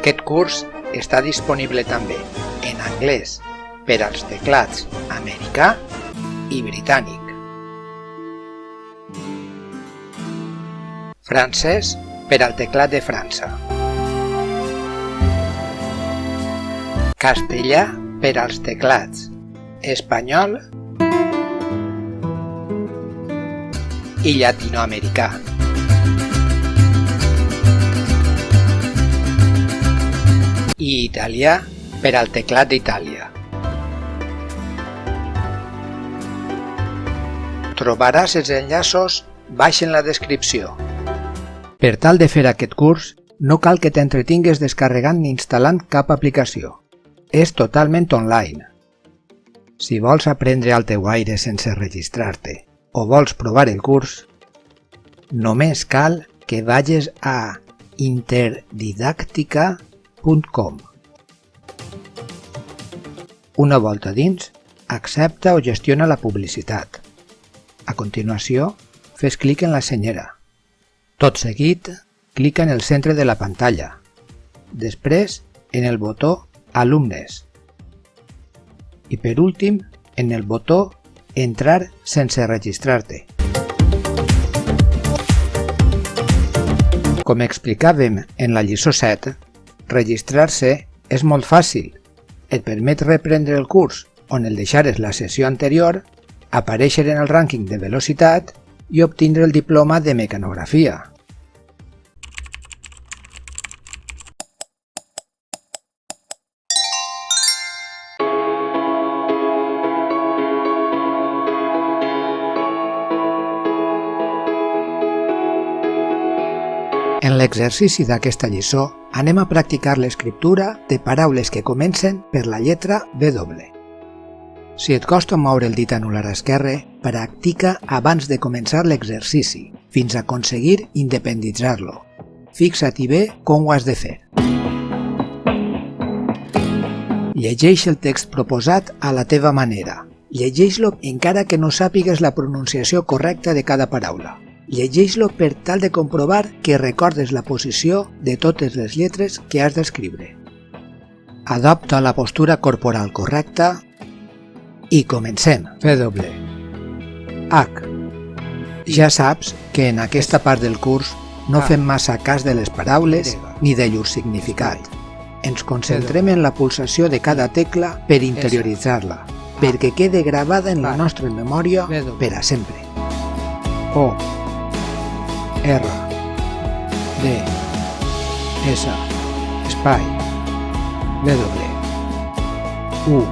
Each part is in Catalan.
Aquest curs està disponible també en anglès per als teclats americà i britànic, francès per al teclat de França, castellà per als teclats espanyol i llatinoamericà, i italià per al teclat d'Itàlia. Trobaràs els enllaços baix en la descripció. Per tal de fer aquest curs, no cal que t'entretingues descarregant ni instal·lant cap aplicació. És totalment online. Si vols aprendre al teu aire sense registrar-te o vols provar el curs, només cal que vagis a interdidactica.com. Una volta dins, accepta o gestiona la publicitat. A continuació, fes clic en la senyera. Tot seguit, clica en el centre de la pantalla. Després, en el botó Alumnes. I per últim, en el botó Entrar sense registrar-te. Com explicàvem en la lliçó 7, registrar-se és molt fàcil. Et permet reprendre el curs on el deixares la sessió anterior, aparèixer en el rànquing de velocitat i obtindre el diploma de mecanografia. En l'exercici d'aquesta lliçó anem a practicar l'escriptura de paraules que comencen per la lletra W. Si et costa moure el dit anular esquerre, practica abans de començar l'exercici, fins a aconseguir independitzar-lo. Fixa-t'hi bé com ho has de fer. Llegeix el text proposat a la teva manera. Llegeix-lo encara que no sàpigues la pronunciació correcta de cada paraula. Llegeix-lo per tal de comprovar que recordes la posició de totes les lletres que has d'escriure. Adopta la postura corporal correcta i comencem. W. H. Ja saps que en aquesta part del curs no fem massa cas de les paraules ni de llur significat. Ens concentrem en la pulsació de cada tecla per interioritzar-la, perquè quede gravada en la nostra memòria per a sempre. O, R, D, S, espai, W, U.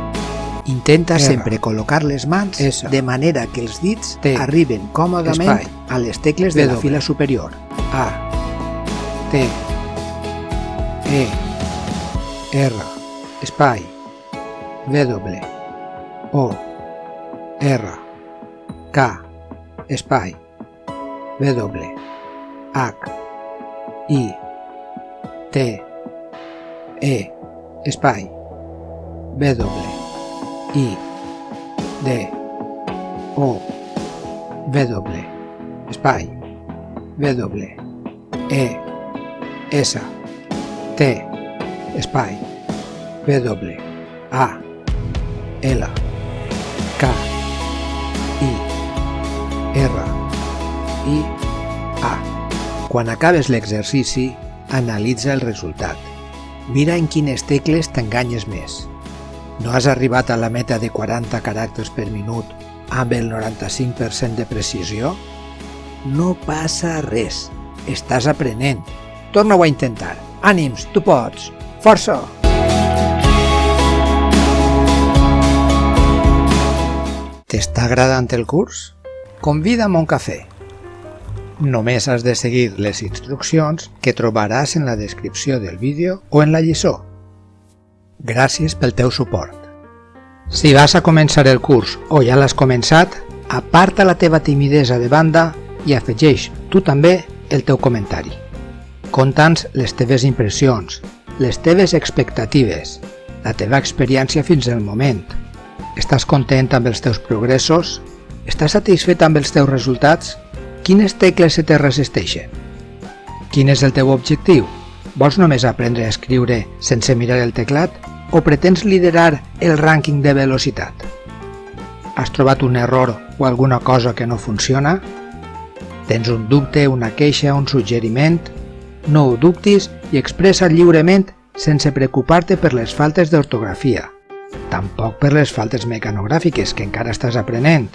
Intenta sempre col·locar les mans de manera que els dits arriben còmodament a les tecles de la fila superior. A, T, E, R, espai, W, O, R, K, espai, W, H, I, T, E, espai, W, I, D, O, W, espai, W, E, S, T, espai, W, A, L, K, I, R, I, A. Quan acabes l'exercici, analitza el resultat. Mira en quines tecles t'enganyes més. No has arribat a la meta de 40 caràcters per minut amb el 95% de precisió? No passa res. Estàs aprenent. Torna-ho a intentar. Ànims, tu pots. Força! T'està agradant el curs? Convida'm a un cafè. Només has de seguir les instruccions que trobaràs en la descripció del vídeo o en la lliçó. Gràcies pel teu suport. Si vas a començar el curs o ja l'has començat, aparta la teva timidesa de banda i afegeix tu també el teu comentari. Conta'ns les teves impressions, les teves expectatives, la teva experiència fins al moment. Estàs content amb els teus progressos? Estàs satisfet amb els teus resultats? Quines tecles se te resisteixen? Quin és el teu objectiu? Vols només aprendre a escriure sense mirar el teclat o pretens liderar el rànquing de velocitat? Has trobat un error o alguna cosa que no funciona? Tens un dubte, una queixa, un suggeriment? No ho dubtis i expressa't lliurement sense preocupar-te per les faltes d'ortografia. Tampoc per les faltes mecanogràfiques, que encara estàs aprenent.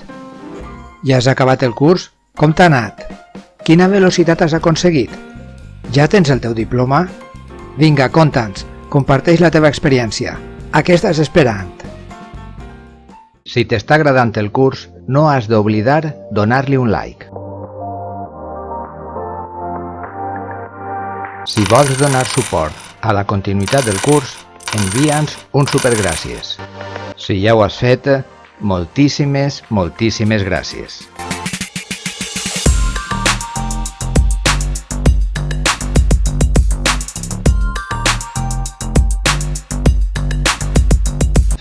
Ja has acabat el curs? Com t'ha anat? Quina velocitat has aconseguit? Ja tens el teu diploma? Vinga, conta'ns, comparteix la teva experiència. A què estàs esperant? Si t'està agradant el curs, no has d'oblidar donar-li un like. Si vols donar suport a la continuïtat del curs, envia'ns un supergràcies. Si ja ho has fet, moltíssimes gràcies.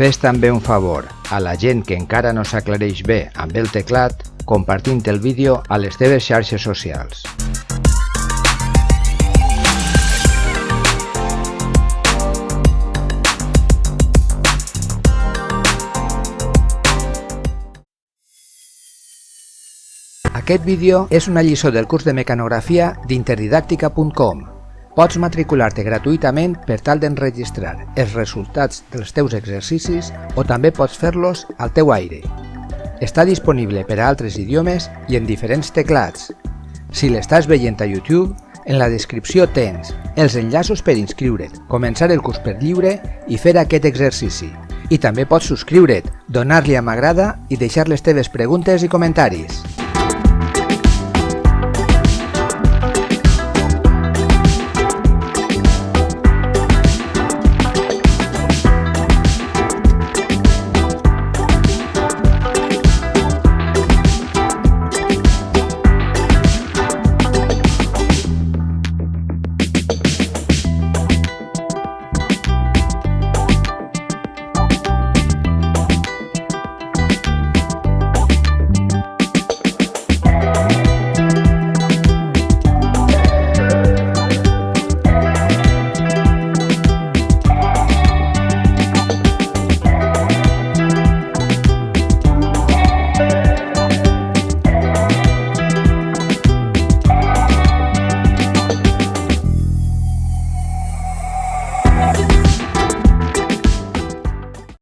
Fes també un favor a la gent que encara no s'aclareix bé amb el teclat compartint el vídeo a les teves xarxes socials. Aquest vídeo és una lliçó del curs de mecanografia d'interdidàctica.com. Pots matricular-te gratuïtament per tal d'enregistrar els resultats dels teus exercicis o també pots fer-los al teu aire. Està disponible per a altres idiomes i en diferents teclats. Si l'estàs veient a YouTube, en la descripció tens els enllaços per inscriure't, començar el curs per lliure i fer aquest exercici. I també pots subscriure't, donar-li a m'agrada i deixar les teves preguntes i comentaris.